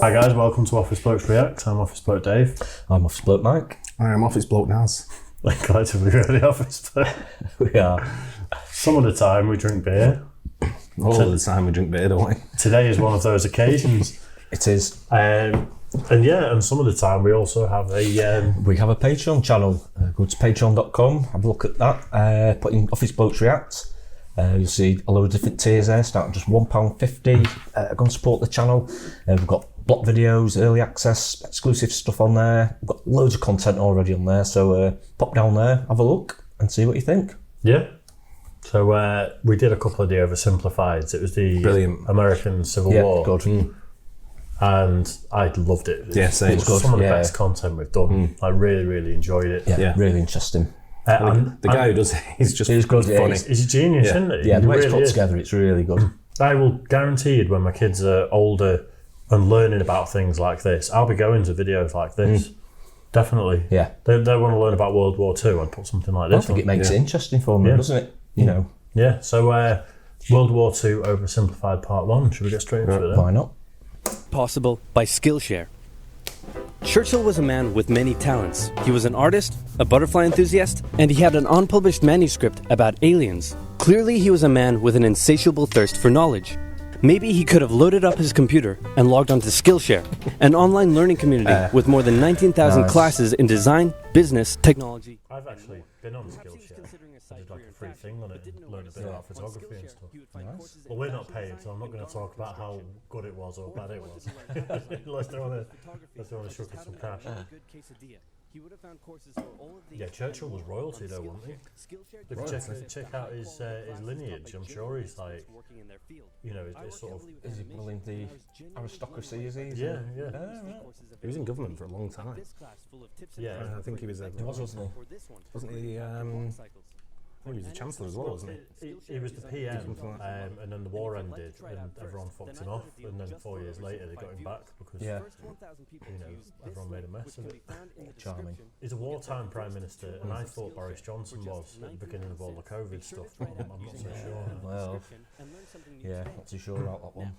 Hi guys, welcome to Office Blokes React. I'm Office Bloke Dave. I'm Office Bloke Mike. I am Office Bloke Naz. Like collectively we're the Office Bloke. We are. Some of the time we drink beer. All of the time we drink beer, don't we? Today is one of those occasions. It is. And some of the time we also have a... We have a Patreon channel. Go to patreon.com, have a look at that. Put in Office Blokes React. You'll see a load of different tiers there, starting just £1.50. Go and support the channel. We've got block videos, early access, exclusive stuff on there. We've got loads of content already on there, so pop down there, have a look and see what you think. Yeah. So we did a couple of the OverSimplifieds. It was the Brilliant. American Civil War. Good. And I loved it. Yeah, same. It's some of the best content we've done. I really, really enjoyed it. Yeah, really interesting. The guy who does it, he's just good, funny. He's a genius, isn't he? Yeah, the way He it's really put is. together, it's really good. I will guarantee you when my kids are older and learning about things like this, I'll be going to videos like this. Definitely. Yeah. They want to learn about World War II. I'd put something like I this think on. it makes it interesting for them, doesn't it? You know. Yeah, so World War II Oversimplified Part 1. Should we get straight into it then? Why not? Possible by Skillshare. Churchill was a man with many talents. He was an artist, a butterfly enthusiast, and he had an unpublished manuscript about aliens. Clearly, he was a man with an insatiable thirst for knowledge. Maybe he could have loaded up his computer and logged onto Skillshare, an online learning community with more than 19,000 classes in design, business, technology. I've actually been on Skillshare. I did like a free thing on it and learned a bit about photography and stuff. Nice. Well, we're not paid, so I'm not going to talk about how good it was or bad it was. Unless they want to shook us some cash. Yeah, Churchill was royalty though, wasn't he? If you check out his lineage, I'm sure he's like, you know, it's sort of... Is he pulling the aristocracy, is he? Yeah. He was in government for a long time. Yeah. I think he was Wasn't he? Wasn't he? He was the Chancellor as well, wasn't he? He was the PM, and then the war ended, and everyone fucked him off, and then 4 years later they got him back because, you know, everyone made a mess of it. Charming. He's a wartime Prime Minister, and I thought Boris Johnson was at the beginning of all the COVID stuff, but I'm not so sure. Well, yeah, not too sure about that one.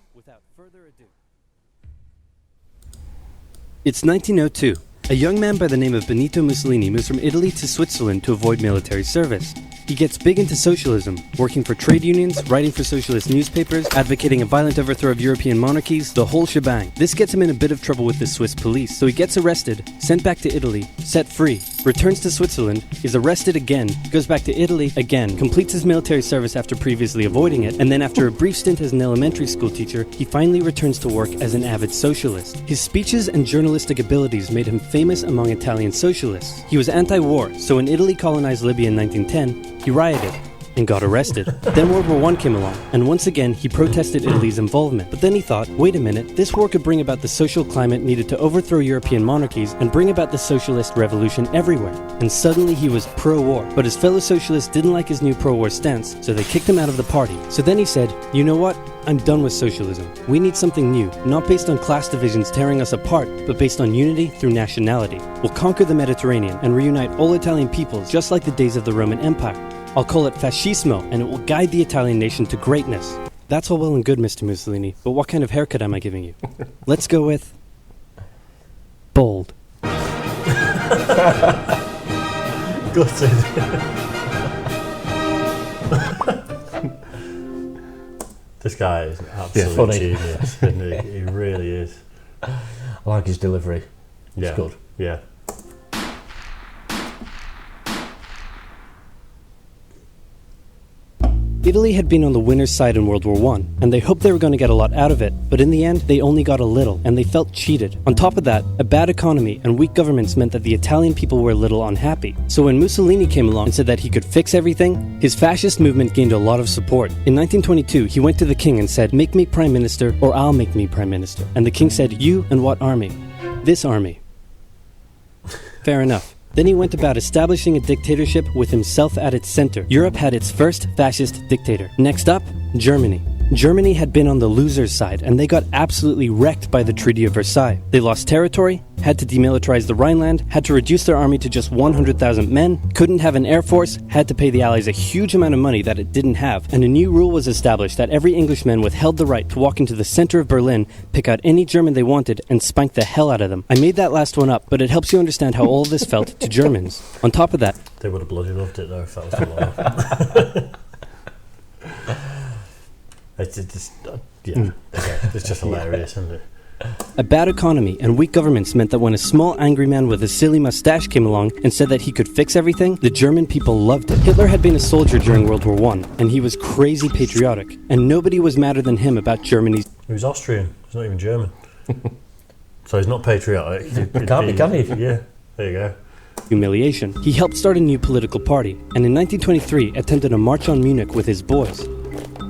It's 1902. A young man by the name of Benito Mussolini moves from Italy to Switzerland to avoid military service. He gets big into socialism, working for trade unions, writing for socialist newspapers, advocating a violent overthrow of European monarchies, the whole shebang. This gets him in a bit of trouble with the Swiss police, so he gets arrested, sent back to Italy, set free, returns to Switzerland, is arrested again, goes back to Italy again, completes his military service after previously avoiding it, and then after a brief stint as an elementary school teacher, he finally returns to work as an avid socialist. His speeches and journalistic abilities made him famous among Italian socialists. He was anti-war, so when Italy colonized Libya in 1910, he rioted and got arrested. Then World War I came along, and once again he protested Italy's involvement. But then he thought, wait a minute, this war could bring about the social climate needed to overthrow European monarchies and bring about the socialist revolution everywhere. And suddenly he was pro-war. But his fellow socialists didn't like his new pro-war stance, so they kicked him out of the party. So then he said, you know what? I'm done with socialism. We need something new, not based on class divisions tearing us apart, but based on unity through nationality. We'll conquer the Mediterranean and reunite all Italian peoples just like the days of the Roman Empire. I'll call it fascismo, and it will guide the Italian nation to greatness. That's all well and good, Mr. Mussolini, but what kind of haircut am I giving you? Let's go with... bold. Gutted. This guy is an absolute funny. genius, isn't he? He really is. I like his delivery. Yeah. It's good. Yeah. Italy had been on the winner's side in World War I, and they hoped they were going to get a lot out of it, but in the end, they only got a little, and they felt cheated. On top of that, a bad economy and weak governments meant that the Italian people were a little unhappy. So when Mussolini came along and said that he could fix everything, his fascist movement gained a lot of support. In 1922, he went to the king and said, make me prime minister, or I'll make me prime minister. And the king said, you and what army? This army. Fair enough. Then he went about establishing a dictatorship with himself at its center. Europe had its first fascist dictator. Next up, Germany. Germany had been on the loser's side, and they got absolutely wrecked by the Treaty of Versailles. They lost territory, had to demilitarize the Rhineland, had to reduce their army to just 100,000 men, couldn't have an air force, had to pay the Allies a huge amount of money that it didn't have, and a new rule was established that every Englishman withheld the right to walk into the center of Berlin, pick out any German they wanted, and spank the hell out of them. I made that last one up, but it helps you understand how all of this felt to Germans. On top of that, They would have bloody loved it though if that was the law. It's just, it's just hilarious, isn't it? a bad economy and weak governments meant that when a small angry man with a silly mustache came along and said that he could fix everything, the German people loved it. Hitler had been a soldier during World War I, and he was crazy patriotic, and nobody was madder than him about Germany's... He was Austrian, he's not even German. So he's not patriotic. It can't be, can he? Yeah, there you go. humiliation. He helped start a new political party, and in 1923 attempted a march on Munich with his boys.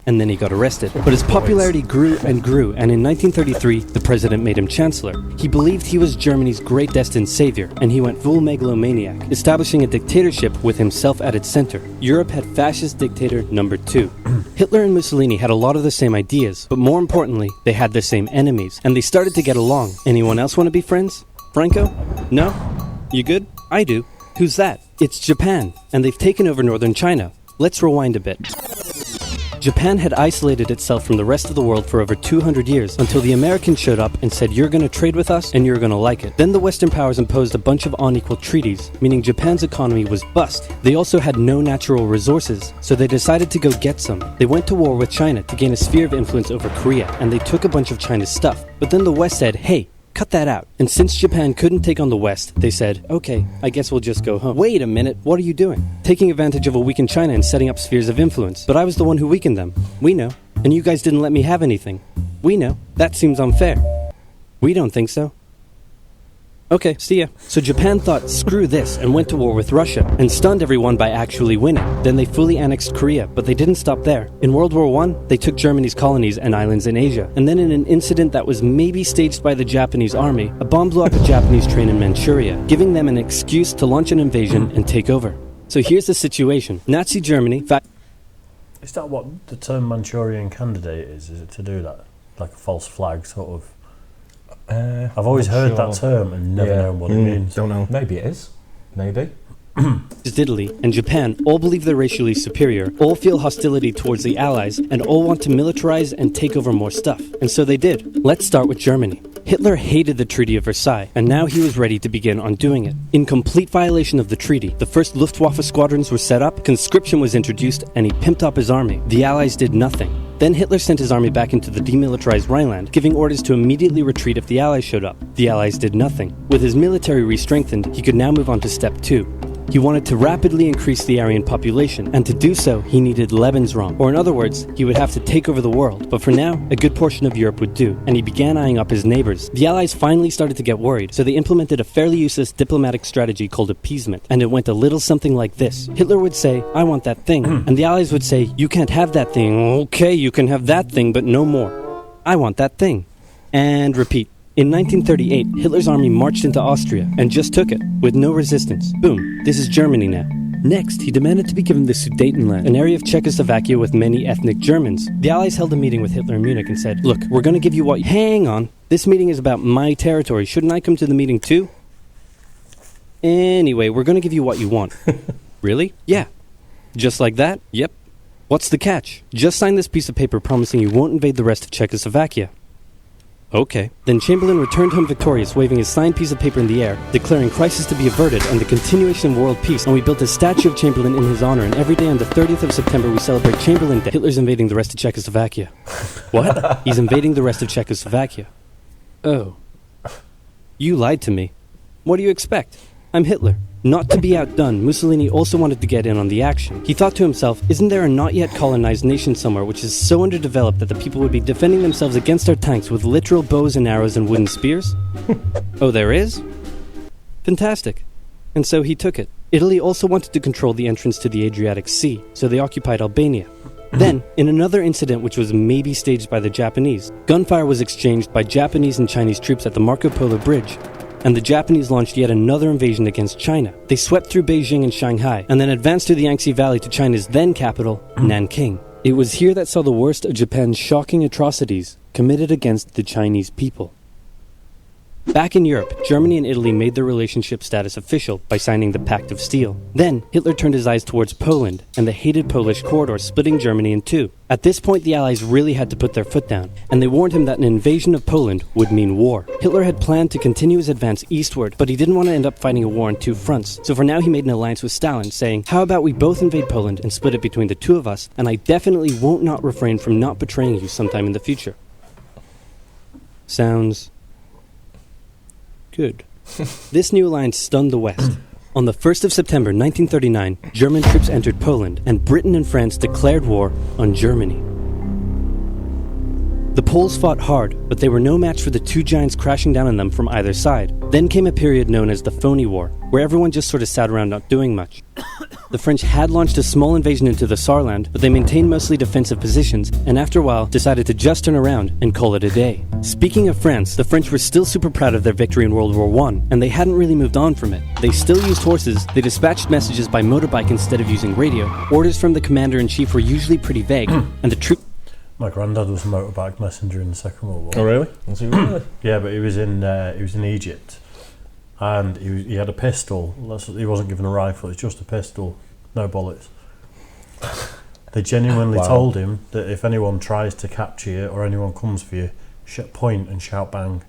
And then he got arrested. But his popularity grew and grew, and in 1933, the president made him chancellor. He believed he was Germany's great destined savior, and he went full megalomaniac, establishing a dictatorship with himself at its center. Europe had fascist dictator number 2. Hitler and Mussolini had a lot of the same ideas, but more importantly, they had the same enemies, and they started to get along. Anyone else want to be friends? Franco? No? You good? I do. Who's that? It's Japan, and they've taken over northern China. Let's rewind a bit. Japan had isolated itself from the rest of the world for over 200 years until the Americans showed up and said, you're going to trade with us and you're going to like it. Then the Western powers imposed a bunch of unequal treaties, meaning Japan's economy was bust. They also had no natural resources, so they decided to go get some. They went to war with China to gain a sphere of influence over Korea, and they took a bunch of China's stuff. But then the West said, hey, cut that out. And since Japan couldn't take on the West, they said, okay, I guess we'll just go home. Wait a minute, what are you doing? Taking advantage of a weakened China and setting up spheres of influence. But I was the one who weakened them. We know. And you guys didn't let me have anything. We know. That seems unfair. We don't think so. Okay, see ya. So Japan thought, screw this, and went to war with Russia, and stunned everyone by actually winning. Then they fully annexed Korea, but they didn't stop there. In World War I, they took Germany's colonies and islands in Asia, and then in an incident that was maybe staged by the Japanese army, a bomb blew up a Japanese train in Manchuria, giving them an excuse to launch an invasion and take over. So here's the situation. Nazi Germany... Is that what the term Manchurian candidate is? Is it to do that? Like a false flag sort of? I've always heard that term and never known what it means. Don't know. Maybe it is. Maybe. Italy and Japan all believe they're racially superior, all feel hostility towards the Allies, and all want to militarize and take over more stuff. And so they did. Let's start with Germany. Hitler hated the Treaty of Versailles, and now he was ready to begin undoing it. In complete violation of the treaty, the first Luftwaffe squadrons were set up, conscription was introduced, and he pimped up his army. The Allies did nothing. Then Hitler sent his army back into the demilitarized Rhineland, giving orders to immediately retreat if the Allies showed up. The Allies did nothing. With his military re-strengthened, he could now move on to step 2. He wanted to rapidly increase the Aryan population, and to do so, he needed Lebensraum. Or in other words, he would have to take over the world. But for now, a good portion of Europe would do, and he began eyeing up his neighbors. The Allies finally started to get worried, so they implemented a fairly useless diplomatic strategy called appeasement, and it went a little something like this. Hitler would say, I want that thing, and the Allies would say, you can't have that thing. Okay, you can have that thing, but no more. I want that thing. And repeat. In 1938, Hitler's army marched into Austria and just took it, with no resistance. Boom, this is Germany now. Next, he demanded to be given the Sudetenland, an area of Czechoslovakia with many ethnic Germans. The Allies held a meeting with Hitler in Munich and said, look, we're going to give you what... Hang on, this meeting is about my territory. Shouldn't I come to the meeting too? Anyway, we're going to give you what you want. Really? Yeah. Just like that? Yep. What's the catch? Just sign this piece of paper promising you won't invade the rest of Czechoslovakia. Okay. Then Chamberlain returned home victorious, waving his signed piece of paper in the air, declaring crisis to be averted and the continuation of world peace, and we built a statue of Chamberlain in his honor, and every day on the 30th of September we celebrate Chamberlain Day. Hitler's invading the rest of Czechoslovakia. What? He's invading the rest of Czechoslovakia. Oh. You lied to me. What do you expect? I'm Hitler. Not to be outdone, Mussolini also wanted to get in on the action. He thought to himself, isn't there a not yet colonized nation somewhere which is so underdeveloped that the people would be defending themselves against our tanks with literal bows and arrows and wooden spears? Oh, there is? Fantastic. And so he took it. Italy also wanted to control the entrance to the Adriatic Sea, so they occupied Albania. Then, in another incident which was maybe staged by the Japanese, gunfire was exchanged by Japanese and Chinese troops at the Marco Polo Bridge, and the Japanese launched yet another invasion against China. They swept through Beijing and Shanghai, and then advanced through the Yangtze Valley to China's then capital, Nanking. It was here that saw the worst of Japan's shocking atrocities committed against the Chinese people. Back in Europe, Germany and Italy made their relationship status official by signing the Pact of Steel. Then, Hitler turned his eyes towards Poland and the hated Polish corridor, splitting Germany in two. At this point, the Allies really had to put their foot down, and they warned him that an invasion of Poland would mean war. Hitler had planned to continue his advance eastward, but he didn't want to end up fighting a war on two fronts. So for now, he made an alliance with Stalin, saying, "How about we both invade Poland and split it between the two of us, and I definitely won't not refrain from not betraying you sometime in the future." Sounds good. This new alliance stunned the West. On the 1st of September 1939, German troops entered Poland, and Britain and France declared war on Germany. The Poles fought hard, but they were no match for the two giants crashing down on them from either side. Then came a period known as the Phony War, where everyone just sort of sat around not doing much. The French had launched a small invasion into the Saarland, but they maintained mostly defensive positions, and after a while decided to just turn around and call it a day. Speaking of France, the French were still super proud of their victory in World War I, and they hadn't really moved on from it. They still used horses, they dispatched messages by motorbike instead of using radio, orders from the commander-in-chief were usually pretty vague, and the troops... My granddad was a motorbike messenger in the Second World War. Oh, really? Was he really? Yeah, but he was in Egypt, and he had a pistol. He wasn't given a rifle; it's just a pistol, no bullets. They genuinely told him that if anyone tries to capture you or anyone comes for you, point and shout bang.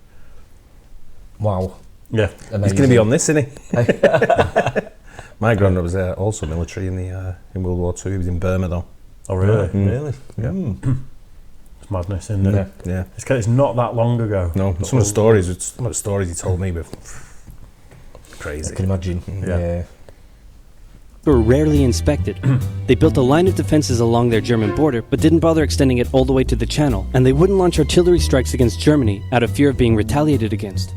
Wow. Yeah, amazing. He's going to be on this, isn't he? My granddad was also military in World War II. He was in Burma, though. Oh, really? Really? Yeah. It's madness, isn't it? Yeah. It's not that long ago. No, some of the stories he told me were crazy. I can imagine. Yeah. were rarely inspected. They built a line of defenses along their German border, but didn't bother extending it all the way to the Channel, and they wouldn't launch artillery strikes against Germany out of fear of being retaliated against.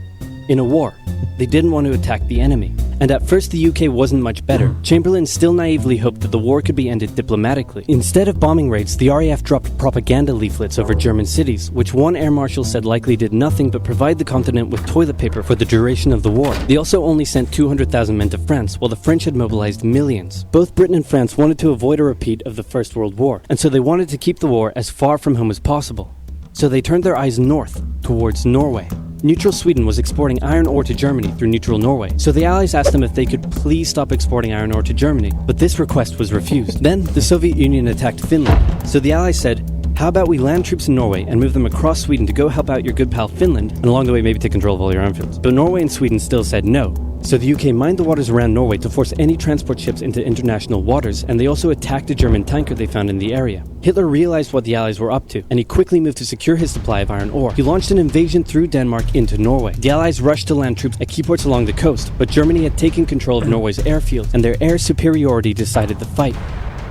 In a war, they didn't want to attack the enemy. And at first the UK wasn't much better. Chamberlain still naively hoped that the war could be ended diplomatically. Instead of bombing raids, the RAF dropped propaganda leaflets over German cities, which one air marshal said likely did nothing but provide the continent with toilet paper for the duration of the war. They also only sent 200,000 men to France, while the French had mobilized millions. Both Britain and France wanted to avoid a repeat of the First World War, and so they wanted to keep the war as far from home as possible. So they turned their eyes north, towards Norway. Neutral Sweden was exporting iron ore to Germany through neutral Norway, so the Allies asked them if they could please stop exporting iron ore to Germany, but this request was refused. Then, the Soviet Union attacked Finland, so the Allies said, how about we land troops in Norway and move them across Sweden to go help out your good pal Finland, and along the way maybe take control of all your airfields. But Norway and Sweden still said no. So the UK mined the waters around Norway to force any transport ships into international waters, and they also attacked a German tanker they found in the area. Hitler realized what the Allies were up to, and he quickly moved to secure his supply of iron ore. He launched an invasion through Denmark into Norway. The Allies rushed to land troops at key ports along the coast, but Germany had taken control of Norway's airfield, and their air superiority decided the fight.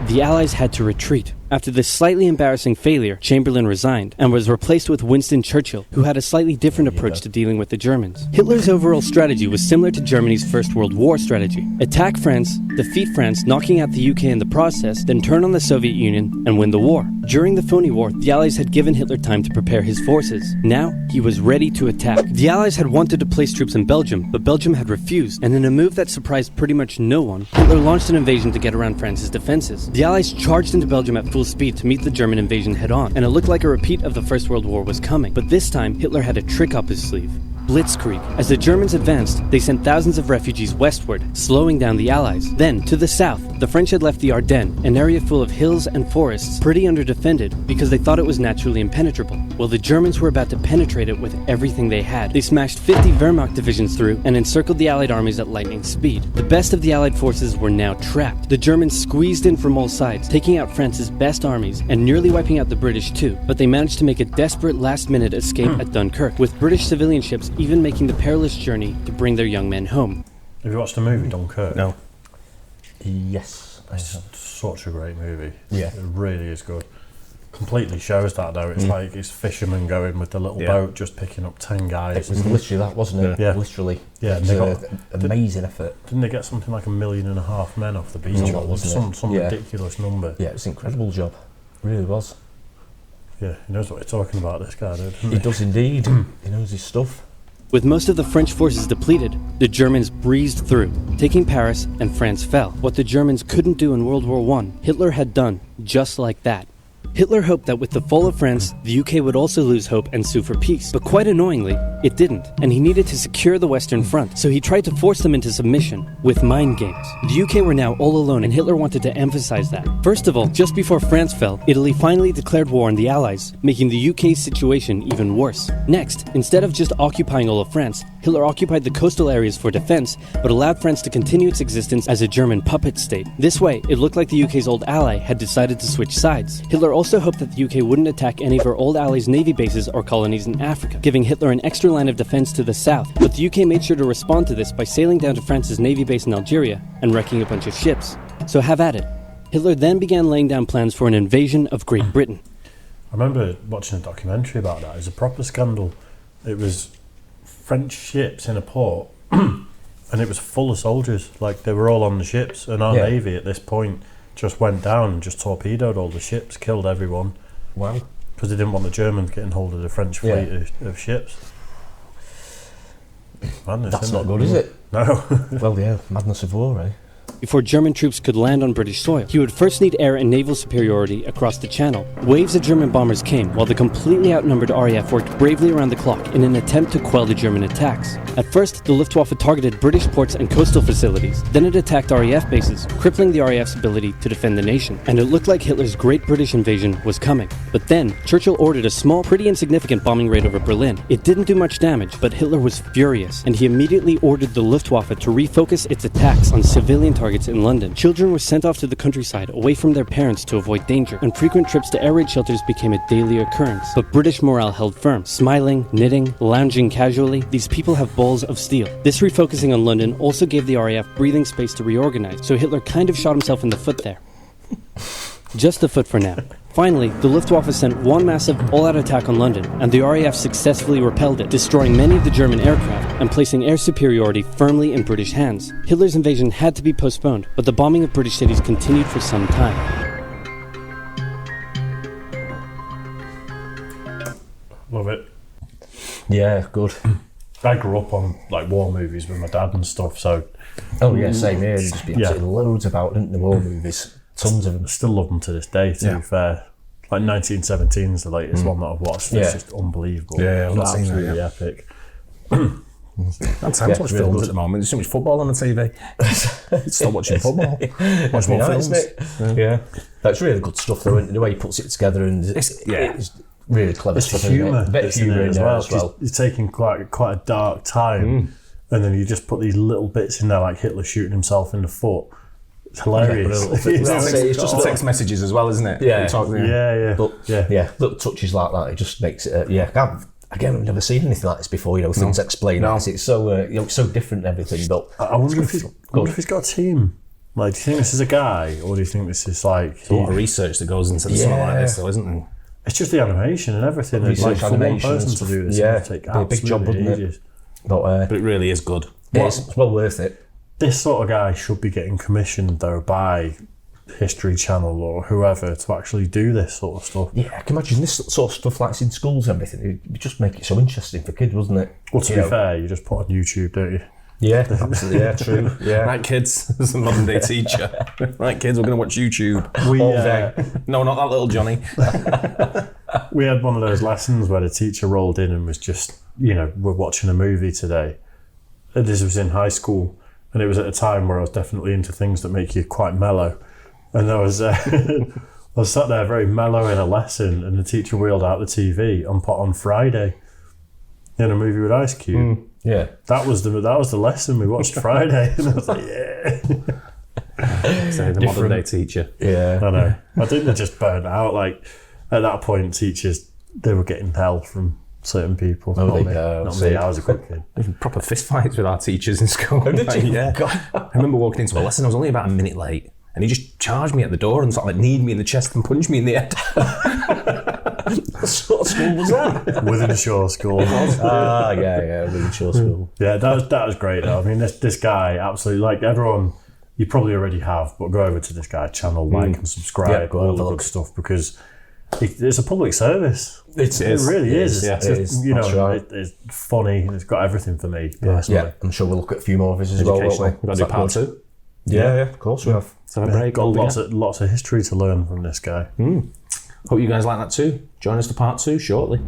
The Allies had to retreat. After this slightly embarrassing failure, Chamberlain resigned and was replaced with Winston Churchill, who had a slightly different approach to dealing with the Germans. Hitler's overall strategy was similar to Germany's First World War strategy. Attack France, defeat France, knocking out the UK in the process, then turn on the Soviet Union and win the war. During the Phony War, the Allies had given Hitler time to prepare his forces. Now, he was ready to attack. The Allies had wanted to place troops in Belgium, but Belgium had refused, and in a move that surprised pretty much no one, Hitler launched an invasion to get around France's defenses. The Allies charged into Belgium at full speed to meet the German invasion head-on, and it looked like a repeat of the First World War was coming. But this time, Hitler had a trick up his sleeve. Blitzkrieg. As the Germans advanced, they sent thousands of refugees westward, slowing down the Allies. Then, to the south, the French had left the Ardennes, an area full of hills and forests, pretty underdefended, because they thought it was naturally impenetrable. Well, the Germans were about to penetrate it with everything they had. They smashed 50 Wehrmacht divisions through and encircled the Allied armies at lightning speed. The best of the Allied forces were now trapped. The Germans squeezed in from all sides, taking out France's best armies, and nearly wiping out the British too. But they managed to make a desperate last-minute escape at Dunkirk, with British civilian ships even making the perilous journey to bring their young men home. Have you watched the movie Dunkirk? No. Yes, I It's have. such a great movie. Yeah. It really is good. Completely shows that though. It's like it's fishermen going with the little Yeah. boat, just picking up 10 guys. It was literally that, wasn't it? Yeah. Literally. Yeah, It was they an amazing effort. Didn't they get something like 1.5 million men off the beach? Something Or like, wasn't it? some Yeah. ridiculous number. Yeah, it was an incredible job. It really was. Yeah, he knows what he's talking about, this guy, doesn't He does indeed. He knows his stuff. With most of the French forces depleted, the Germans breezed through, taking Paris, and France fell. What the Germans couldn't do in World War I, Hitler had done just like that. Hitler hoped that with the fall of France, the UK would also lose hope and sue for peace. But quite annoyingly, it didn't, and he needed to secure the Western Front, so he tried to force them into submission with mind games. The UK were now all alone, and Hitler wanted to emphasize that. First of all, just before France fell, Italy finally declared war on the Allies, making the UK's situation even worse. Next, instead of just occupying all of France, Hitler occupied the coastal areas for defense, but allowed France to continue its existence as a German puppet state. This way, it looked like the UK's old ally had decided to switch sides. Hitler also hoped that the UK wouldn't attack any of her old allies' navy bases or colonies in Africa, giving Hitler an extra line of defense to the south. But the UK made sure to respond to this by sailing down to France's navy base in Algeria and wrecking a bunch of ships. So have at it. Hitler then began laying down plans for an invasion of Great Britain. I remember watching a documentary about that. It was a proper scandal. It was French ships in a port, and it was full of soldiers. Like, they were all on the ships, and our navy at this point just went down and just torpedoed all the ships, killed everyone. Wow. Because they didn't want the Germans getting hold of the French fleet of ships. Madness, That's isn't not it? good, is it? No. Well, yeah, madness of war, eh? Before German troops could land on British soil, he would first need air and naval superiority across the Channel. Waves of German bombers came, while the completely outnumbered RAF worked bravely around the clock in an attempt to quell the German attacks. At first, the Luftwaffe targeted British ports and coastal facilities. Then it attacked RAF bases, crippling the RAF's ability to defend the nation. And it looked like Hitler's Great British Invasion was coming. But then, Churchill ordered a small, pretty insignificant bombing raid over Berlin. It didn't do much damage, but Hitler was furious, and he immediately ordered the Luftwaffe to refocus its attacks on civilian targets in London. Children were sent off to the countryside away from their parents to avoid danger, and frequent trips to air raid shelters became a daily occurrence. But British morale held firm. Smiling, knitting, lounging casually, these people have balls of steel. This refocusing on London also gave the RAF breathing space to reorganize, so Hitler kind of shot himself in the foot there. Just the foot for now. Finally, the Luftwaffe sent one massive all-out attack on London, and the RAF successfully repelled it, destroying many of the German aircraft and placing air superiority firmly in British hands. Hitler's invasion had to be postponed, but the bombing of British cities continued for some time. Love it. Yeah, good. I grew up on like war movies with my dad and stuff, so Oh yeah, same here. There'd just be absolutely loads about, didn't there, war movies? Tons of them. I still love them to this day, to be fair. Like 1917 is the latest one that I've watched. It's just unbelievable. Yeah, I've not seen that absolutely yet. epic. That time to watch really films good. at the moment. There's so much football on the TV. Stop watching football. Watch more films. Yeah. That's really good stuff though, isn't it? The way he puts it together, and it's really clever It's the stuff. humour. A bit of humour in there as well. You're taking quite a dark time, and then you just put these little bits in there, like Hitler shooting himself in the foot. It's hilarious. It's Just text messages as well, isn't it? Yeah. Yeah. Little touches like that. It just makes it. Again, I've never seen anything like this before. Things explained. No. It's so it's so different and everything. But I wonder if he's got a team. Like, do you think this is a guy, or do you think this is like There's a lot of research that goes into something like this, though, isn't there? It's just the animation and everything. It's like for one person to do this, it would take a big job, wouldn't ages. it? But But it really is good. it's well worth it. This sort of guy should be getting commissioned though by History Channel or whoever to actually do this sort of stuff. Yeah, I can imagine this sort of stuff like it's in schools and everything. It'd just make it so interesting for kids, wouldn't it? Well, to be fair, you just put on YouTube, don't you? Yeah, absolutely. Yeah, true. Yeah. Right, kids, as a modern day teacher. Right, kids, we're going to watch YouTube. All day. No, not that little Johnny. We had one of those lessons where the teacher rolled in and was just, we're watching a movie today. And this was in high school, and it was at a time where I was definitely into things that make you quite mellow. And I was sat there very mellow in a lesson, and the teacher wheeled out the TV and put on Friday in a movie with Ice Cube. Yeah. That was the lesson we watched Friday, and I was like, yeah. So the modern day teacher. Yeah. I know. I think they just burnt out. Like, at that point, teachers, they were getting hell from certain people. Oh, not they me. go. Not me. I was a good kid. Proper fist fights with our teachers in school. Did you? Yeah. God. I remember walking into a lesson, I was only about a minute late, and he just charged me at the door and sort of like kneed me in the chest and punched me in the head. What sort of school was that? Withenshaw School. Yeah, really chill school. Yeah, that was great though. I mean, this guy, absolutely, like everyone, you probably already have, but go over to this guy's channel, like and subscribe, Yeah, go all have the a good look. stuff, because it's a public service. It It really is. Yeah, It's it just, is. That's right. it's funny. It's got everything for me personally. Yeah, I'm sure we'll look at a few more of his as well, won't we? We've got to do part 2. Yeah, of course we have. So a break. Got lots of history to learn from this guy. Hope you guys like that too. Join us for part 2 shortly.